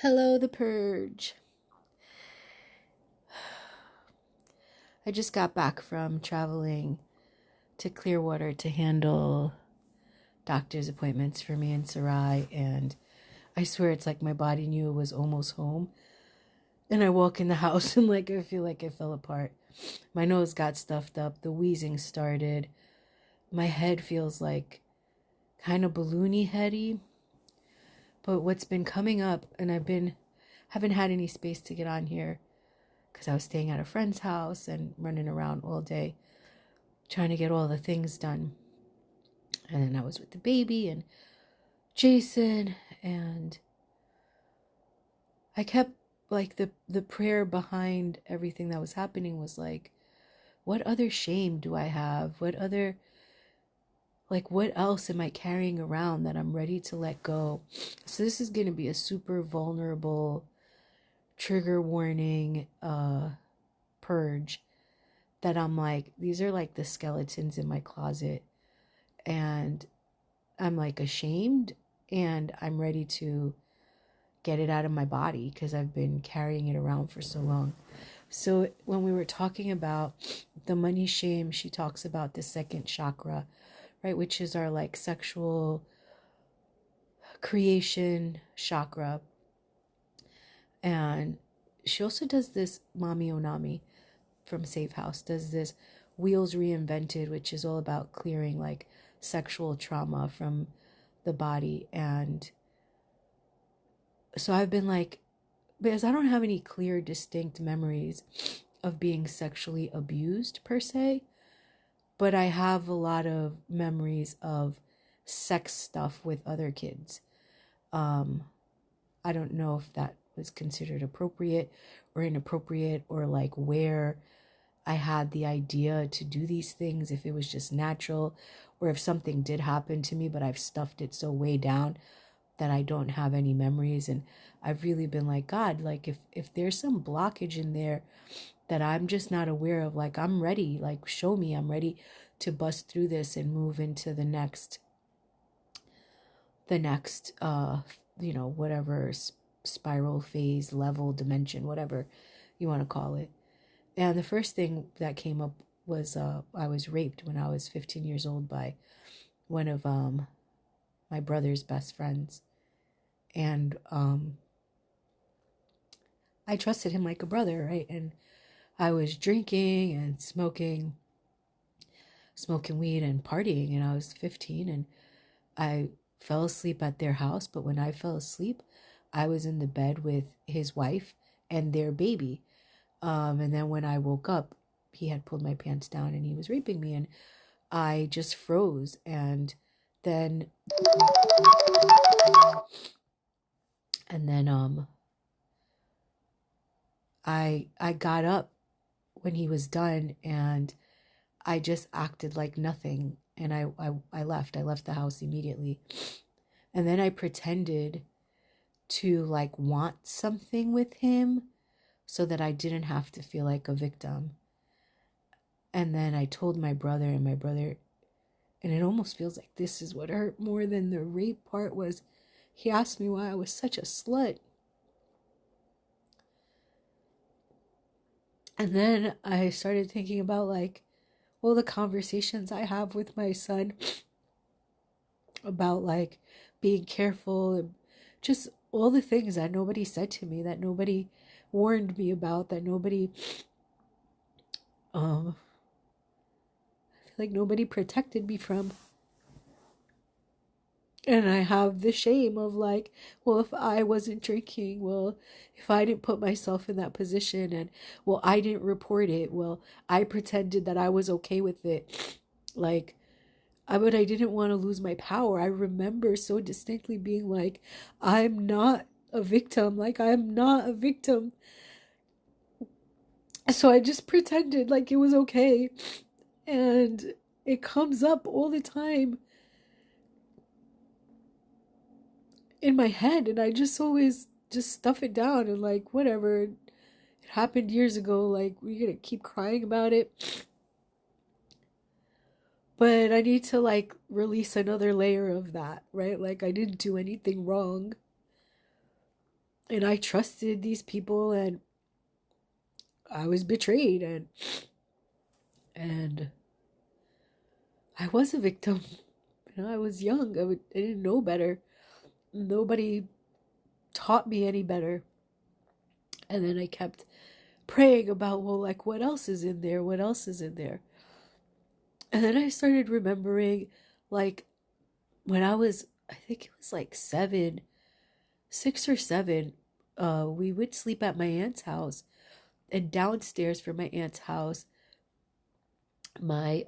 Hello, the Purge. I just got back from traveling to Clearwater to handle doctor's appointments for me and Sarai, and I swear it's like my body knew it was almost home. And I walk in the house and I feel like I fell apart. My nose got stuffed up, the wheezing started. My head feels like kind of balloony heady. But what's been coming up, and haven't had any space to get on here because I was staying at a friend's house and running around all day trying to get all the things done. And then I was with the baby and Jason, and I kept the prayer behind everything that was happening was like, what other shame do I have? What else am I carrying around that I'm ready to let go? So this is going to be a super vulnerable trigger warning purge that I'm like, these are like the skeletons in my closet, and I'm like ashamed, and I'm ready to get it out of my body because I've been carrying it around for so long. So when we were talking about the money shame, she talks about the second chakra, right, which is our like sexual creation chakra. And she also does this, Mami Onami from Safe House does this Wheels Reinvented, which is all about clearing like sexual trauma from the body. And so I've been like, because I don't have any clear, distinct memories of being sexually abused per se, but I have a lot of memories of sex stuff with other kids. I don't know if that was considered appropriate or inappropriate, or like where I had the idea to do these things, if it was just natural, or if something did happen to me, but I've stuffed it so way down that I don't have any memories. And I've really been like, God, like if there's some blockage in there that I'm just not aware of, like I'm ready, like show me, I'm ready to bust through this and move into the next whatever spiral, phase, level, dimension, whatever you want to call it. And the first thing that came up was I was raped when I was 15 years old by one of my brother's best friends. And I trusted him like a brother, right? And I was drinking and smoking weed and partying, and I was 15, and I fell asleep at their house. But when I fell asleep, I was in the bed with his wife and their baby. And then when I woke up, he had pulled my pants down and he was raping me, and I just froze. And then I got up when he was done, and I just acted like nothing, and I left. I left the house immediately. And then I pretended to like want something with him so that I didn't have to feel like a victim. And then I told my brother, and it almost feels like this is what hurt more than the rape part was, he asked me why I was such a slut. And then I started thinking about like all the conversations I have with my son about like being careful, and just all the things that nobody said to me, that nobody warned me about, that nobody like nobody protected me from. And I have the shame of like, well, if I wasn't drinking, well, if I didn't put myself in that position, and well, I didn't report it, well, I pretended that I was okay with it. Like, but I didn't want to lose my power. I remember so distinctly being like, I'm not a victim. Like, I'm not a victim. So I just pretended like it was okay. And it comes up all the time in my head, and I just always just stuff it down and like, whatever. It happened years ago. Like, we're gonna keep crying about it. But I need to like release another layer of that, right? Like, I didn't do anything wrong. And I trusted these people, and I was betrayed, and I was a victim. I was young. I didn't know better. Nobody taught me any better. And then I kept praying about, well, like, what else is in there? What else is in there? And then I started remembering, like, when I think it was like 6 or 7, we would sleep at my aunt's house. And downstairs from my aunt's house, my,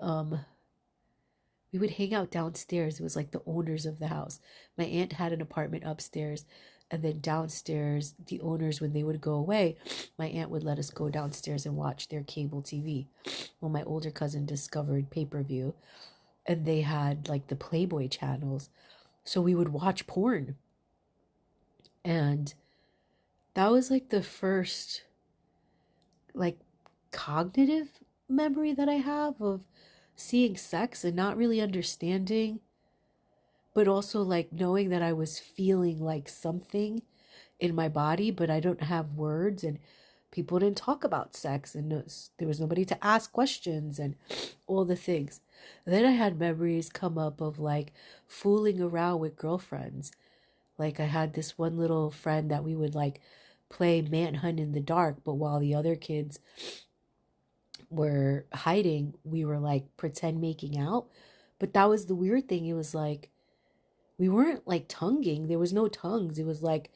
we would hang out downstairs. It was like the owners of the house. My aunt had an apartment upstairs, and then downstairs, the owners, when they would go away, my aunt would let us go downstairs and watch their cable TV. Well, my older cousin discovered pay-per-view, and they had like the Playboy channels. So we would watch porn. And that was like the first like cognitive memory that I have of seeing sex and not really understanding, but also like knowing that I was feeling like something in my body, but I don't have words, and people didn't talk about sex, and there was nobody to ask questions and all the things. And then I had memories come up of like fooling around with girlfriends. Like I had this one little friend that we would like play manhunt in the dark, but while the other kids were hiding, we were like pretend making out. But that was the weird thing. It was like we weren't like tonguing. There was no tongues. It was like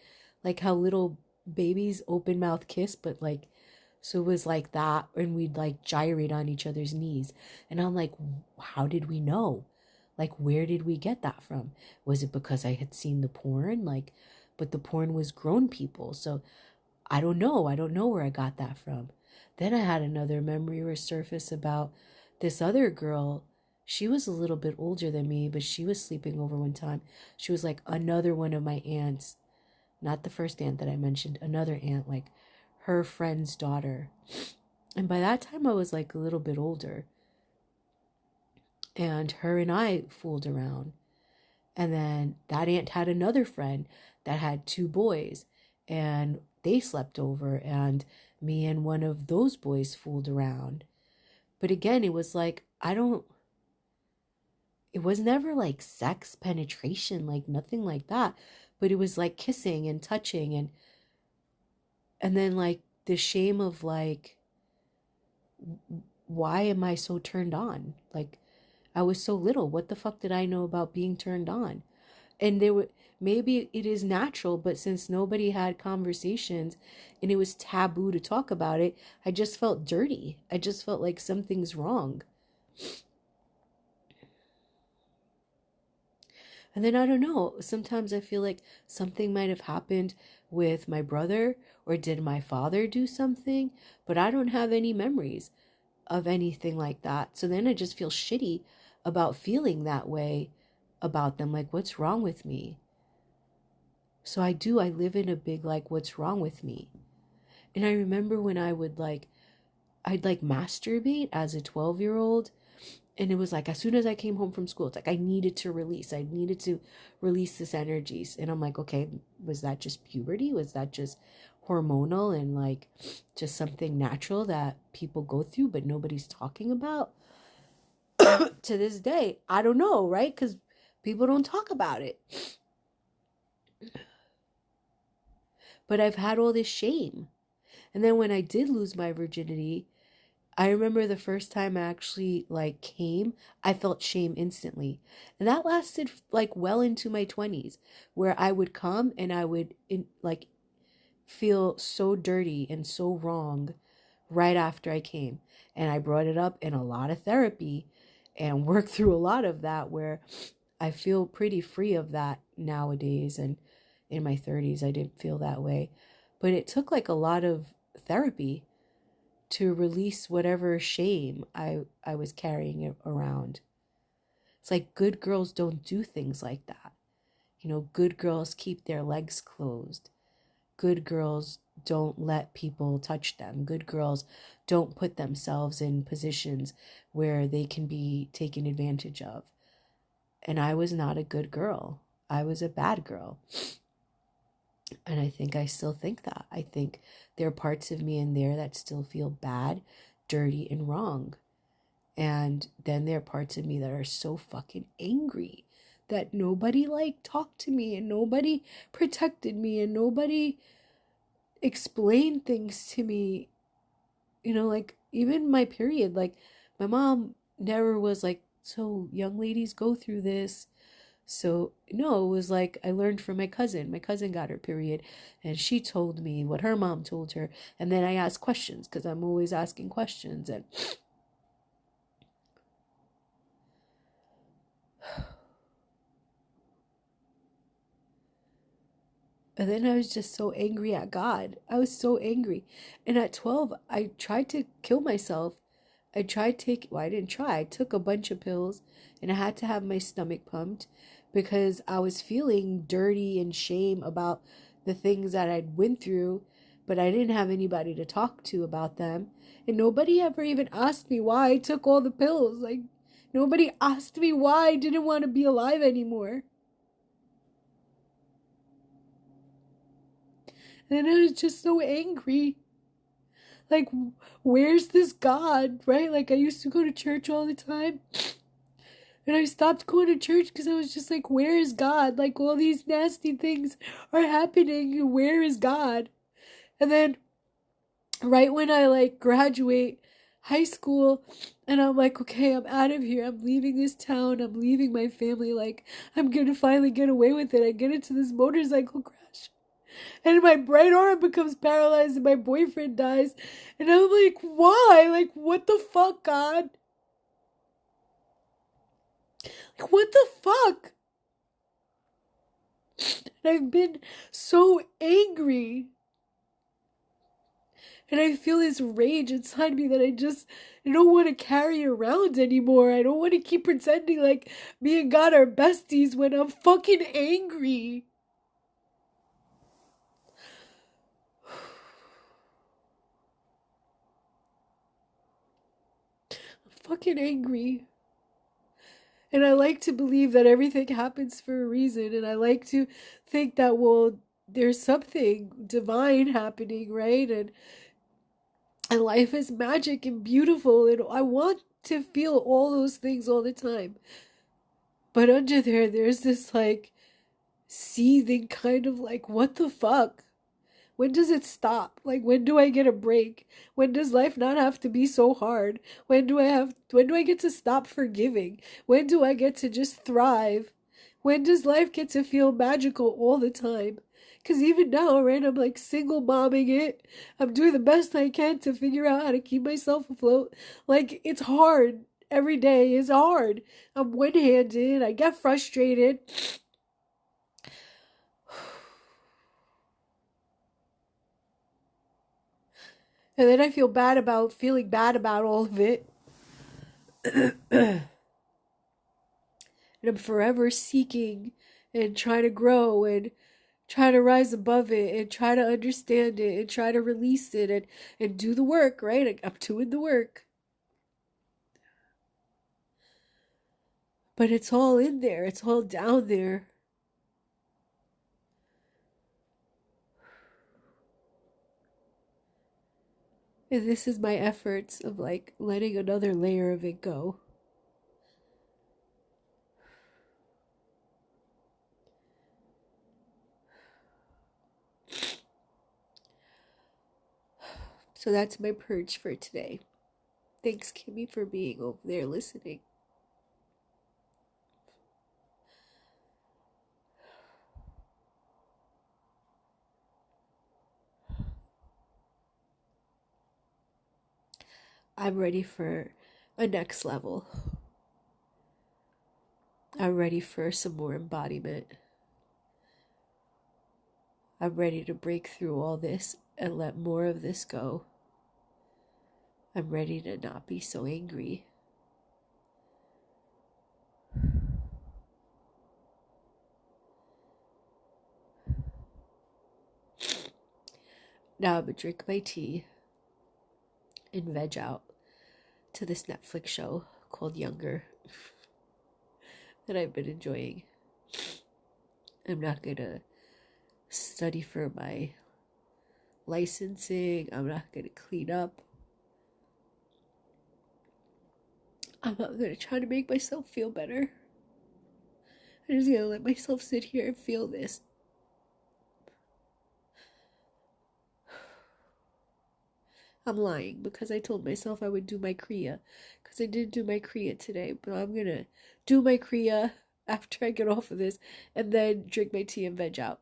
how little babies open mouth kiss, but like so it was like that, and we'd like gyrate on each other's knees. And I'm like, how did we know? Like, where did we get that from? Was it because I had seen the porn? Like, but the porn was grown people. So I don't know. I don't know where I got that from. Then I had another memory resurface about this other girl. She was a little bit older than me, but she was sleeping over one time. She was like another one of my aunts, not the first aunt that I mentioned, another aunt, like her friend's daughter. And by that time, I was like a little bit older. And her and I fooled around. And then that aunt had another friend that had 2 boys, and they slept over, and me and one of those boys fooled around. But again, it was like, it was never like sex penetration, like nothing like that. But it was like kissing and touching, and then like the shame of like, why am I so turned on? Like, I was so little. What the fuck did I know about being turned on? And there were, maybe it is natural, but since nobody had conversations and it was taboo to talk about it, I just felt dirty. I just felt like something's wrong. And then I don't know, sometimes I feel like something might have happened with my brother, or did my father do something, but I don't have any memories of anything like that. So then I just feel shitty about feeling that way about them. Like, what's wrong with me? So I live in a big, like, what's wrong with me? And I remember when I'd like masturbate as a 12-year-old. And it was like, as soon as I came home from school, it's like I needed to release this energy. And I'm like, okay, was that just puberty? Was that just hormonal and like just something natural that people go through, but nobody's talking about? To this day, I don't know, right? Because people don't talk about it. But I've had all this shame. And then when I did lose my virginity, I remember the first time I actually like came, I felt shame instantly. And that lasted like well into my 20s, where I would come and I would like feel so dirty and so wrong right after I came. And I brought it up in a lot of therapy and worked through a lot of that, where I feel pretty free of that nowadays. And in my 30s, I didn't feel that way. But it took like a lot of therapy to release whatever shame I was carrying around. It's like good girls don't do things like that. Good girls keep their legs closed. Good girls don't let people touch them. Good girls don't put themselves in positions where they can be taken advantage of. And I was not a good girl. I was a bad girl. And I think I still think that. I think there are parts of me in there that still feel bad, dirty, and wrong. And then there are parts of me that are so fucking angry that nobody like talked to me and nobody protected me and nobody explained things to me. You know, like even my period, like my mom never was like, so young ladies go through this. So no, it was like I learned from my cousin. My cousin got her period and she told me what her mom told her. And then I asked questions because I'm always asking questions. And then I was just so angry at God. I was so angry. And at 12, I tried to kill myself. I didn't try. I took a bunch of pills and I had to have my stomach pumped because I was feeling dirty and shame about the things that I'd went through, but I didn't have anybody to talk to about them. And nobody ever even asked me why I took all the pills. Like, nobody asked me why I didn't want to be alive anymore. And I was just so angry. Like, where's this God, right? Like, I used to go to church all the time. And I stopped going to church because I was just like, where is God? Like, all these nasty things are happening. Where is God? And then, right when I, like, graduate high school, and I'm like, okay, I'm out of here. I'm leaving this town. I'm leaving my family. Like, I'm going to finally get away with it. I get into this motorcycle crash. And my right arm becomes paralyzed and my boyfriend dies. And I'm like, why? Like, what the fuck, God? Like, what the fuck? And I've been so angry. And I feel this rage inside me that I don't want to carry around anymore. I don't want to keep pretending like me and God are besties when I'm fucking angry. Fucking angry. And I like to believe that everything happens for a reason. And I like to think that, well, there's something divine happening, right? And life is magic and beautiful. And I want to feel all those things all the time. But under there's this like seething kind of like, what the fuck? When does it stop? Like, when do I get a break? When does life not have to be so hard? When do I get to stop forgiving? When do I get to just thrive? When does life get to feel magical all the time? Because even now, right, I'm like single momming it. I'm doing the best I can to figure out how to keep myself afloat. Like, it's hard. Every day is hard. I'm one-handed. I get frustrated. And then I feel bad about feeling bad about all of it. And I'm forever seeking and trying to grow and try to rise above it and try to understand it and try to release it and do the work, right? I'm doing the work. But it's all in there. It's all down there. And this is my efforts of like letting another layer of it go. So that's my purge for today. Thanks, Kimmy, for being over there listening. I'm ready for a next level. I'm ready for some more embodiment. I'm ready to break through all this and let more of this go. I'm ready to not be so angry. Now I'm gonna drink my tea and veg out to this Netflix show called Younger that I've been enjoying. I'm not gonna study for my licensing. I'm not going to clean up. I'm not going to try to make myself feel better. I'm just going to let myself sit here and feel this. I'm lying because I told myself I would do my Kriya. Because I didn't do my Kriya today. But I'm going to do my Kriya after I get off of this. And then drink my tea and veg out.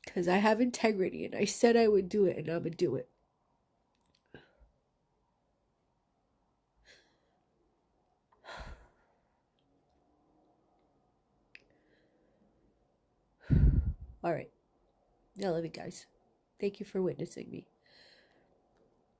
Because I have integrity. And I said I would do it. And I'm going to do it. All right. I love you guys. Thank you for witnessing me.